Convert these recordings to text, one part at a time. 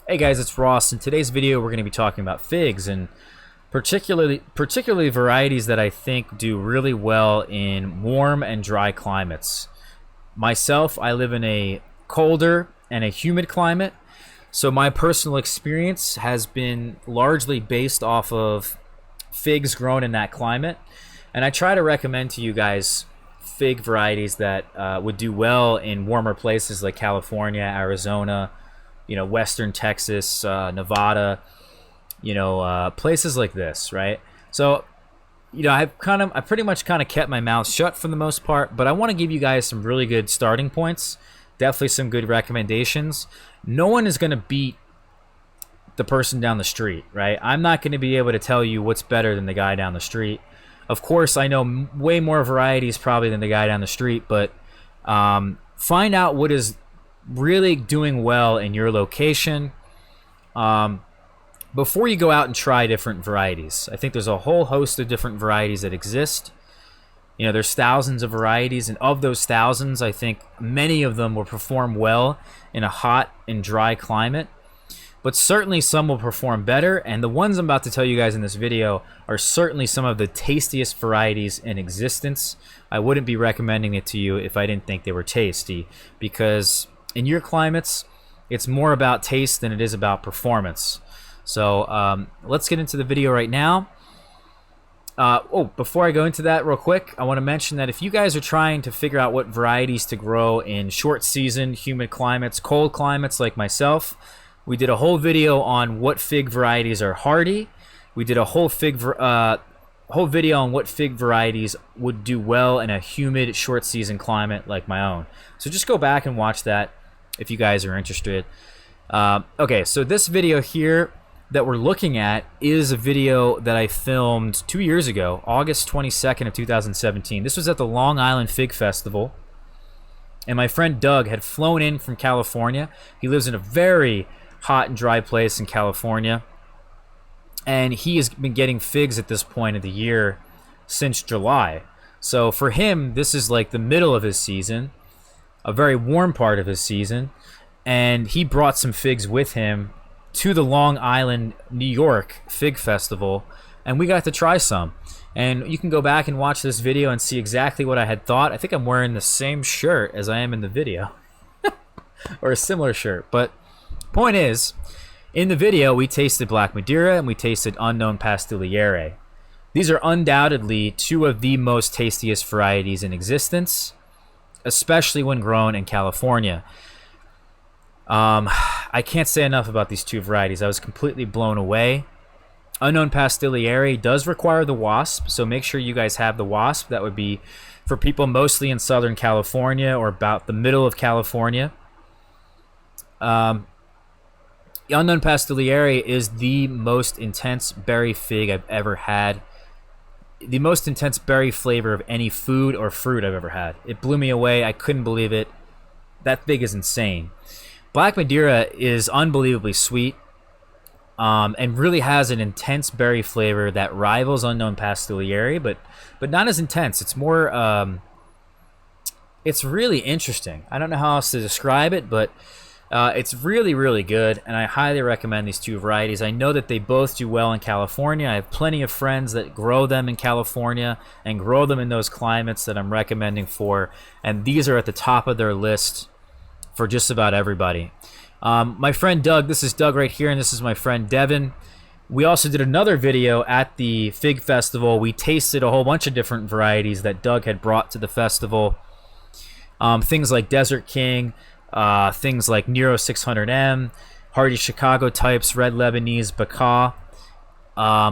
Hey guys, it's Ross. In today's video, we're going to be talking about figs and particularly varieties that I think do really well in warm and dry climates. Myself, I live in a colder and a humid climate, so my personal experience has been largely based off of figs grown in that climate, and I try to recommend to you guys fig varieties that would do well in warmer places like California, Arizona, Western Texas, Nevada, places like this, right? So, I pretty much kept my mouth shut for the most part, but I want to give you guys some really good starting points, definitely some good recommendations. No one is going to beat the person down the street, right? I'm not going to be able to tell you what's better than the guy down the street. Of course, I know way more varieties probably than the guy down the street, but find out what is really doing well in your location before you go out and try different varieties. I think there's a whole host of different varieties that exist. There's thousands of varieties, and of those thousands, I think many of them will perform well in a hot and dry climate, but certainly some will perform better, and the ones I'm about to tell you guys in this video are certainly some of the tastiest varieties in existence. I wouldn't be recommending it to you if I didn't think they were tasty, because in your climates, it's more about taste than it is about performance. So let's get into the video right now. Before I go into that real quick, I want to mention that if you guys are trying to figure out what varieties to grow in short season, humid climates, cold climates like myself, we did a whole video on what fig varieties are hardy. We did a whole video on what fig varieties would do well in a humid, short season climate like my own. So just go back and watch that if you guys are interested. Okay, so this video here that we're looking at is a video that I filmed 2 years ago, August 22nd of 2017. This was at the Long Island Fig Festival, and my friend Doug had flown in from California. He lives in a very hot and dry place in California, and he has been getting figs at this point of the year since July. So for him, this is like the middle of his season, a very warm part of his season, and he brought some figs with him to the Long Island, New York Fig Festival, and we got to try some. And you can go back and watch this video and see exactly what I had thought. I think I'm wearing the same shirt as I am in the video, or a similar shirt. But point is, in the video, we tasted Black Madeira and we tasted Unknown Pastigliere. These are undoubtedly two of the most tastiest varieties in existence, especially when grown in California. I can't say enough about these two varieties. I was completely blown away. Unknown Pastigliere does require the wasp, so make sure you guys have the wasp. That would be for people mostly in Southern California or about the middle of California. Unknown Pastigliere is the most intense berry fig I've ever had. The most intense berry flavor of any food or fruit I've ever had. It blew me away. I couldn't believe it. That fig is insane. Black Madeira is unbelievably sweet and really has an intense berry flavor that rivals Unknown Pastigliere, but not as intense. It's more, it's really interesting. I don't know how else to describe it, but it's really, really good, and I highly recommend these two varieties. I know that they both do well in California. I have plenty of friends that grow them in California and grow them in those climates that I'm recommending for, and these are at the top of their list for just about everybody. My friend Doug, this is Doug right here, and this is my friend Devin. We also did another video at the Fig Festival. We tasted a whole bunch of different varieties that Doug had brought to the festival. Things like Desert King, things like Nero 600M, Hardy Chicago types, Red Lebanese, Bacca.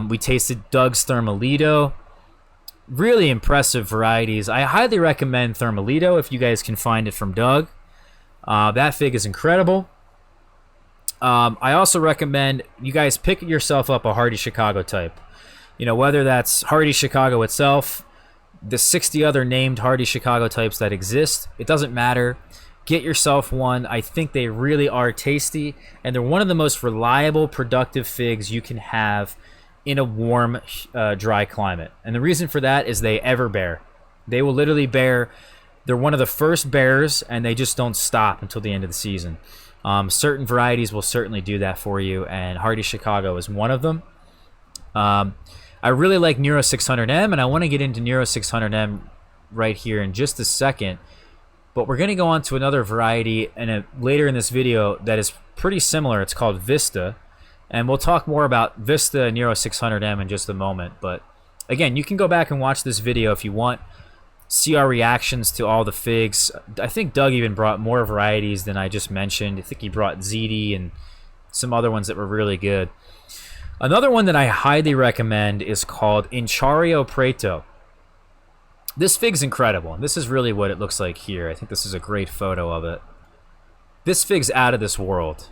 We tasted Doug's Thermalito. Really impressive varieties. I highly recommend Thermalito if you guys can find it from Doug. That fig is incredible. I also recommend you guys pick yourself up a Hardy Chicago type. Whether that's Hardy Chicago itself, the 60 other named Hardy Chicago types that exist, it doesn't matter. Get yourself one. I think they really are tasty, and they're one of the most reliable, productive figs you can have in a warm, dry climate. And the reason for that is they ever bear. They will literally bear. They're one of the first bears, and they just don't stop until the end of the season. Certain varieties will certainly do that for you, and Hardy Chicago is one of them. I really like Nero 600M, and I want to get into Nero 600M right here in just a second. But we're going to go on to another variety later in this video that is pretty similar. It's called Vista. And we'll talk more about Vista and Nero 600M in just a moment. But again, you can go back and watch this video if you want. See our reactions to all the figs. I think Doug even brought more varieties than I just mentioned. I think he brought ZD and some other ones that were really good. Another one that I highly recommend is called Incio Preto. This fig's incredible. This is really what it looks like here. I think this is a great photo of it. This fig's out of this world.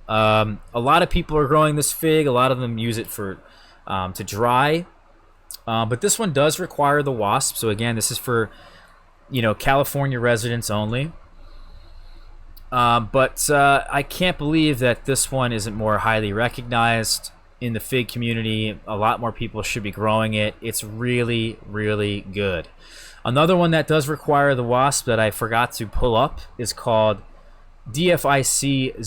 A lot of people are growing this fig. A lot of them use it for to dry. But this one does require the wasp. So again, this is for, you know, California residents only. But I can't believe that this one isn't more highly recognized in the fig community. A lot more people should be growing it. It's really, really good. Another one that does require the wasp that I forgot to pull up is called DFIC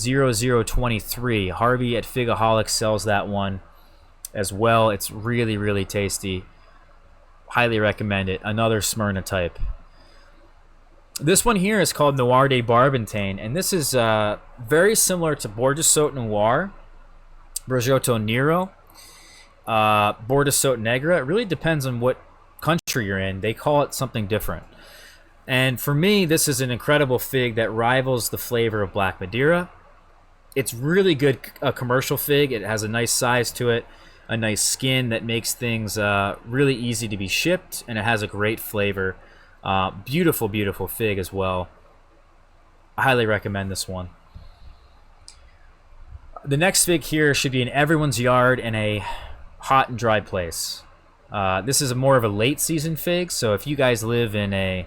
0023. Harvey at Figaholics sells that one as well. It's really, really tasty. Highly recommend it. Another Smyrna type. This one here is called Noir de Barbantain, and this is very similar to Borja Noir, Brojotto Nero, Borja Negra. It really depends on what country you're in. They call it something different. And for me, this is an incredible fig that rivals the flavor of Black Madeira. It's really good commercial fig. It has a nice size to it, a nice skin that makes things really easy to be shipped, and it has a great flavor. Beautiful, beautiful fig as well. I highly recommend this one. The next fig here should be in everyone's yard in a hot and dry place. This is more of a late season fig, so if you guys live in a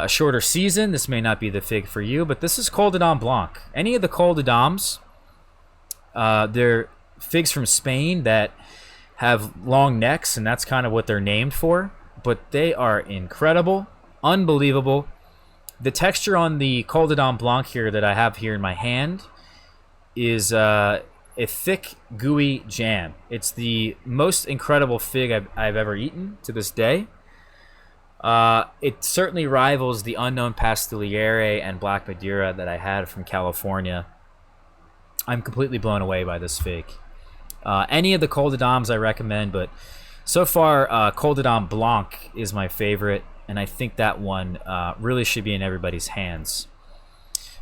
shorter season, this may not be the fig for you, but this is Coldadam Blanc. Any of the Coldadams, they're figs from Spain that have long necks, and that's kind of what they're named for, but they are incredible, unbelievable. The texture on the Coldadam Blanc here that I have here in my hand is a thick, gooey jam. It's the most incredible fig I've ever eaten to this day. It certainly rivals the Unknown Pastigliere and Black Madeira that I had from California. I'm completely blown away by this fig. Any of the Coldadams I recommend, but so far Coldadam Blanc is my favorite, and I think that one really should be in everybody's hands.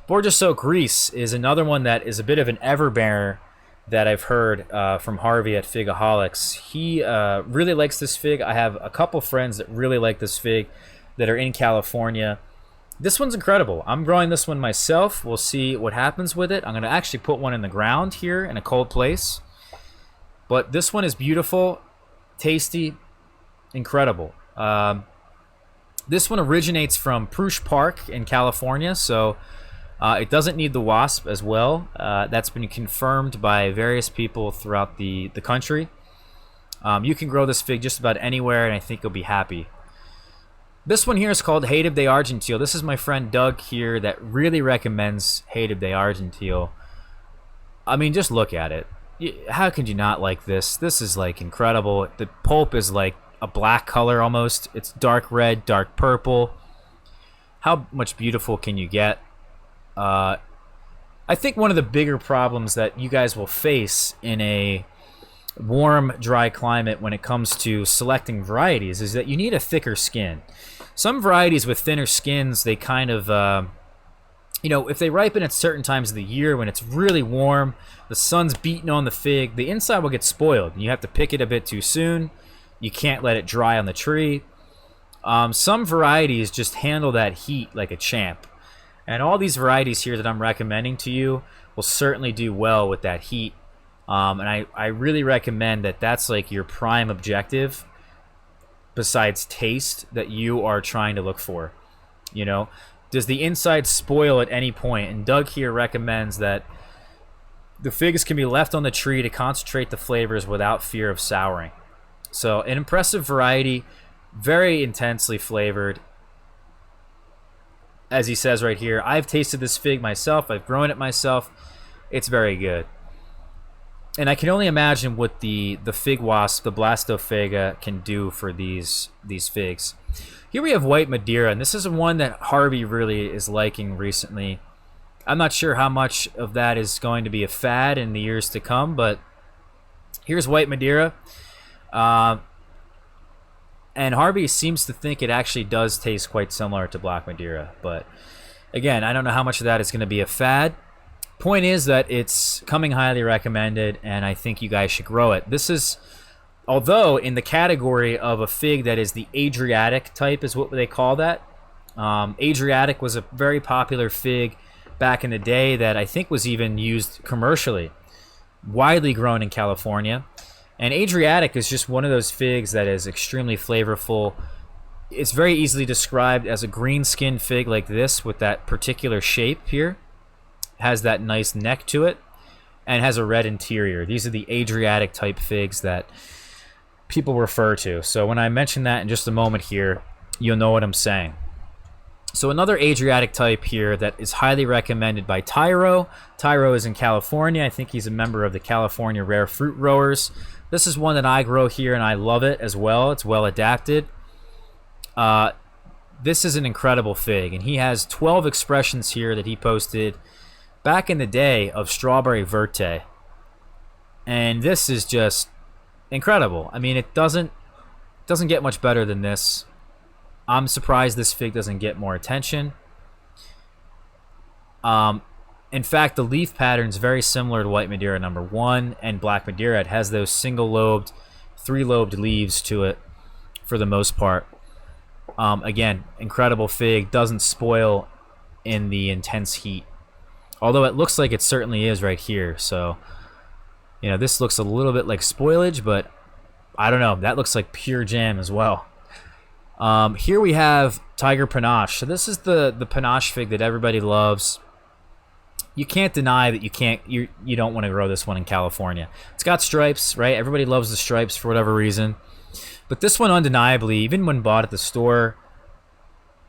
Borja Greece is another one that is a bit of an everbearer that I've heard from Harvey at Figaholics. He really likes this fig. I have a couple friends that really like this fig that are in California. This one's incredible. I'm growing this one myself. We'll see what happens with it. I'm going to actually put one in the ground here in a cold place. But this one is beautiful, tasty, incredible. This one originates from Prush Park in California, so it doesn't need the wasp as well. That's been confirmed by various people throughout the country. You can grow this fig just about anywhere, and I think you'll be happy. This one here is called Hated de Argentile. This is my friend Doug here that really recommends Hated de Argentile. I mean, just look at it. How could you not like this? This is like incredible. The pulp is like a black color almost. It's dark red, dark purple. How much beautiful can you get? I think one of the bigger problems that you guys will face in a warm, dry climate when it comes to selecting varieties is that you need a thicker skin. Some varieties with thinner skins, they kind of, you know, if they ripen at certain times of the year when it's really warm, the sun's beating on the fig, the inside will get spoiled. You have to pick it a bit too soon. You can't let it dry on the tree. Some varieties just handle that heat like a champ. And all these varieties here that I'm recommending to you will certainly do well with that heat. And I really recommend that that's like your prime objective besides taste that you are trying to look for. You know, does the inside spoil at any point? And Doug here recommends that the figs can be left on the tree to concentrate the flavors without fear of souring. So an impressive variety, very intensely flavored. as he says right here, I've tasted this fig myself. I've grown it myself. It's very good. And I can only imagine what the fig wasp, the Blastofiga, can do for these figs. Here we have white Madeira, and this is one that Harvey really is liking recently. I'm not sure how much of that is going to be a fad in the years to come, but here's white Madeira. And Harvey seems to think it actually does taste quite similar to black Madeira. But again, I don't know how much of that is going to be a fad. Point is that it's coming highly recommended, and I think you guys should grow it. This is, although in the category of a fig that is the Adriatic type is what they call that. Adriatic was a very popular fig back in the day that I think was even used commercially, widely grown in California. And Adriatic is just one of those figs that is extremely flavorful. It's very easily described as a green skinned fig like this with that particular shape here. Has that nice neck to it and has a red interior. These are the Adriatic type figs that people refer to. So when I mention that in just a moment here, you'll know what I'm saying. So another Adriatic type here that is highly recommended by Tyro. Tyro is in California. I think he's a member of the California Rare Fruit Growers. This is one that I grow here and I love it as well. It's well adapted. This is an incredible fig, and he has 12 expressions here that he posted back in the day of Strawberry Verte. And this is just incredible. I mean, it doesn't get much better than this. I'm surprised this fig doesn't get more attention. In fact, the leaf pattern is very similar to White Madeira number 1 and Black Madeira. It has those single-lobed, 3-lobed leaves to it for the most part. Again, incredible fig. Doesn't spoil in the intense heat. Although it looks like it certainly is right here. So, you know, this looks a little bit like spoilage, but I don't know. That looks like pure jam as well. Here we have Tiger Panache. So this is the panache fig that everybody loves. You can't deny that you don't want to grow this one in California. It's got stripes, right? Everybody loves the stripes for whatever reason. But this one undeniably, even when bought at the store,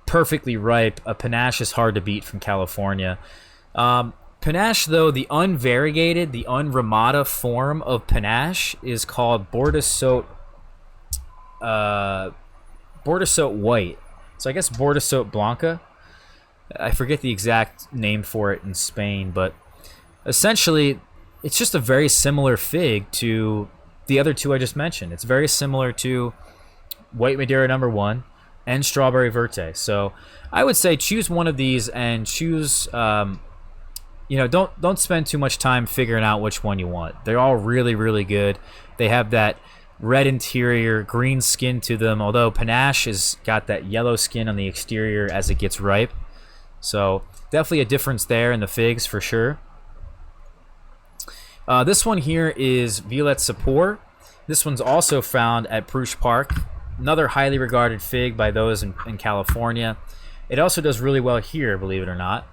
perfectly ripe. A panache is hard to beat from California. Panache, though, the unvariegated, the unramata form of panache is called Bordeaux White. So I guess Bordeaux Blanca. I forget the exact name for it in Spain, but essentially it's just a very similar fig to the other two I just mentioned. It's very similar to White Madeira number 1 and Strawberry Verte. So I would say choose one of these and choose, don't spend too much time figuring out which one you want. They're all really, really good. They have that red interior, green skin to them, although Panache has got that yellow skin on the exterior as it gets ripe. So definitely a difference there in the figs for sure. This one here is Violette Sapor. This one's also found at Prush Park. Another highly regarded fig by those in California. It also does really well here, believe it or not.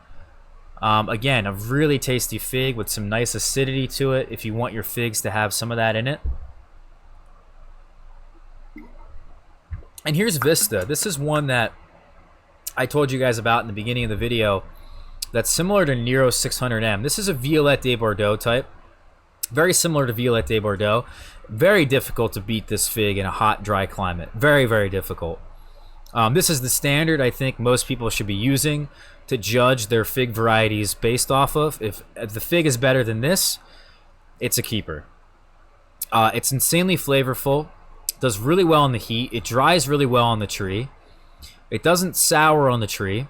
Again, a really tasty fig with some nice acidity to it if you want your figs to have some of that in it. And here's Vista. This is one that I told you guys about in the beginning of the video that's similar to Nero 600M. This is a Violette de Bordeaux type. Very similar to Violette de Bordeaux. Very difficult to beat this fig in a hot, dry climate. Very, very difficult. This is the standard I think most people should be using to judge their fig varieties based off of. If the fig is better than this, it's a keeper. It's insanely flavorful. Does really well in the heat. It dries really well on the tree. It doesn't sour on the tree.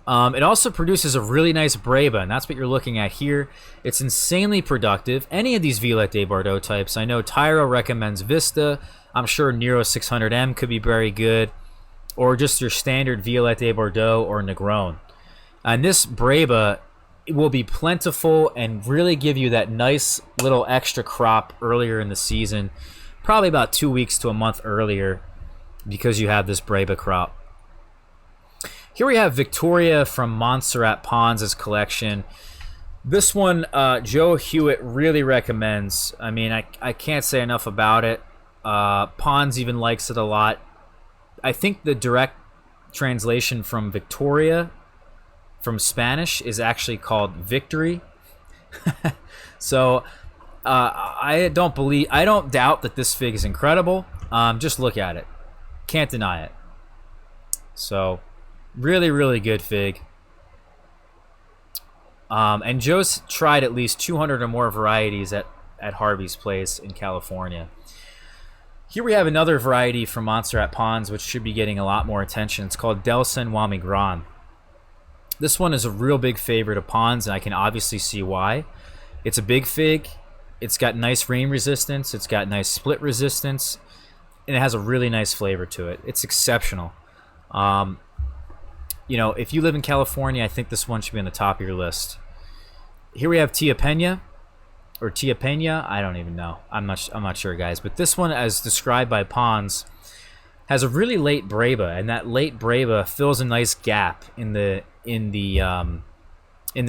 It also produces a really nice breba, and that's what you're looking at here. It's insanely productive. Any of these Violette de Bordeaux types, I know Tyro recommends Vista. I'm sure Nero 600M could be very good, or just your standard Violette de Bordeaux or Negron. And this breba will be plentiful and really give you that nice little extra crop earlier in the season, probably about 2 weeks to a month earlier, because you have this breba crop. Here we have Victoria from Montserrat Pons' collection. This one, Joe Hewitt really recommends. I mean, I can't say enough about it. Pons even likes it a lot. I think the direct translation from Victoria from Spanish is actually called victory. So I don't doubt that this fig is incredible. Just look at it. Can't deny it. So really, really good fig. And Joe's tried at least 200 or more varieties at Harvey's place in California. Here we have another variety from Montserrat Ponds, which should be getting a lot more attention. It's called Del San Juan Migran. This one is a real big favorite of Ponds, and I can obviously see why. It's a big fig. It's got nice rain resistance. It's got nice split resistance, and it has a really nice flavor to it. It's exceptional. You know, if you live in California, I think this one should be on the top of your list. Here we have Tia Pena, or Tia Pena. I don't even know. I'm not sure, guys. But this one, as described by Ponds, has a really late breva, and that late breva fills a nice gap in the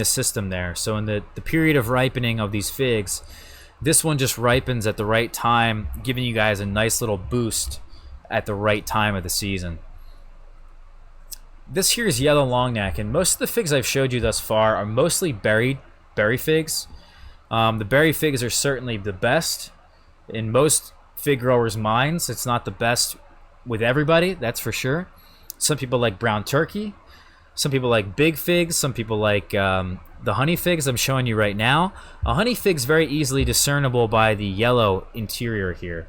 system there. So in the period of ripening of these figs, this one just ripens at the right time, giving you guys a nice little boost at the right time of the season. This here is yellow Longneck, and most of the figs I've showed you thus far are mostly berry figs. The berry figs are certainly the best in most fig growers' minds. It's not the best with everybody, that's for sure. Some people like brown turkey. Some people like big figs. Some people like the honey figs I'm showing you right now. A honey fig's very easily discernible by the yellow interior here.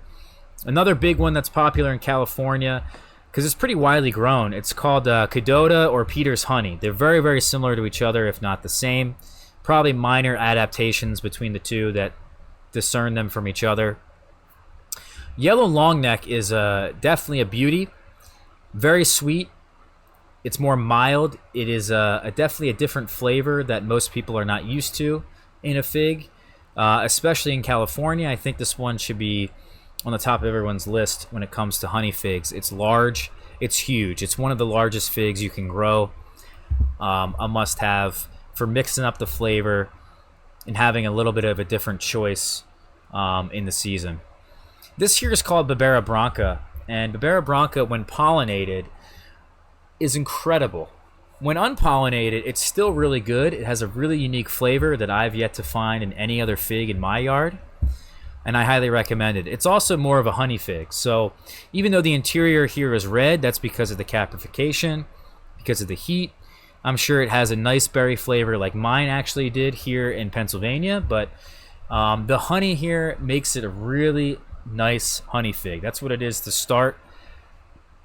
Another big one that's popular in California, because it's pretty widely grown, it's called Cadota or Peter's Honey. They're very, very similar to each other, if not the same. Probably minor adaptations between the two that discern them from each other. Yellow Longneck is definitely a beauty. Very sweet. It's more mild. It is definitely a different flavor that most people are not used to in a fig, especially in California. I think this one should be on the top of everyone's list when it comes to honey figs. It's large. It's huge. It's one of the largest figs you can grow. A must-have for mixing up the flavor and having a little bit of a different choice in the season. This here is called Barbera Branca, and Barbera Branca, when pollinated, is incredible. When unpollinated, it's still really good. It has a really unique flavor that I've yet to find in any other fig in my yard, and I highly recommend it. It's also more of a honey fig, so even though the interior here is red, that's because of the caprification, because of the heat. I'm sure it has a nice berry flavor like mine actually did here in Pennsylvania, but the honey here makes it a really nice honey fig. That's what it is to start.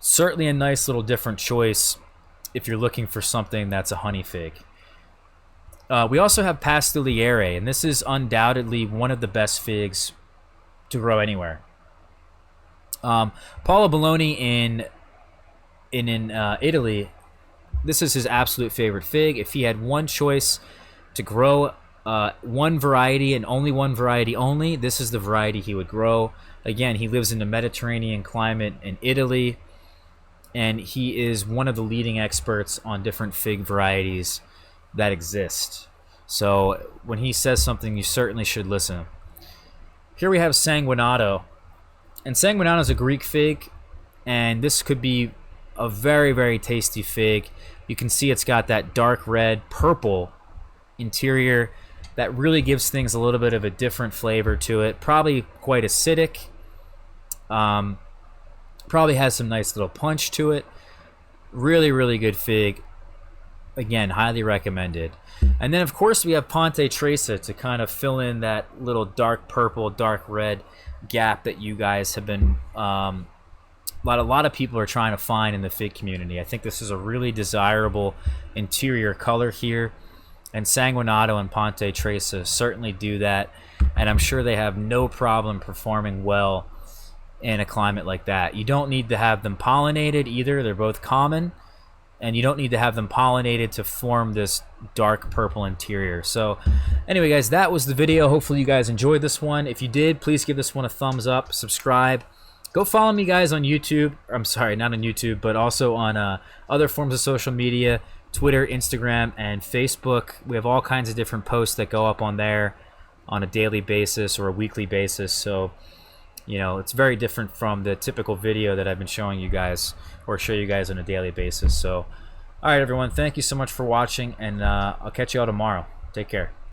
Certainly a nice little different choice if you're looking for something that's a honey fig. We also have Pastelliere, and this is undoubtedly one of the best figs to grow anywhere. Paolo Bologna in Italy, this is his absolute favorite fig. If he had one choice to grow one variety and only one variety only, this is the variety he would grow. Again, he lives in the Mediterranean climate in Italy, and he is one of the leading experts on different fig varieties that exist. So when he says something, you certainly should listen. Here we have Sanguinato, and Sanguinato is a Greek fig, and this could be a very, very tasty fig. You can see it's got that dark red, purple interior that really gives things a little bit of a different flavor to it. Probably quite acidic. Probably has some nice little punch to it. Really, really good fig. Again, highly recommended. And then, of course, we have Ponte Tresa to kind of fill in that little dark purple, dark red gap that you guys have been... a lot of people are trying to find in the fig community. I think this is a really desirable interior color here, and Sanguinato and Ponte Tresa certainly do that, and I'm sure they have no problem performing well in a climate like that. You don't need to have them pollinated either. They're both common, and you don't need to have them pollinated to form this dark purple interior. So anyway, guys, that was the video. Hopefully you guys enjoyed this one. If you did, please give this one a thumbs up, subscribe. Go follow me, guys, on YouTube. I'm sorry, not on YouTube, but also on other forms of social media, Twitter, Instagram, and Facebook. We have all kinds of different posts that go up on there on a daily basis or a weekly basis. So, you know, it's very different from the typical video that I've been showing you guys or show you guys on a daily basis. So All right, everyone. Thank you so much for watching, and I'll catch you all tomorrow. Take care.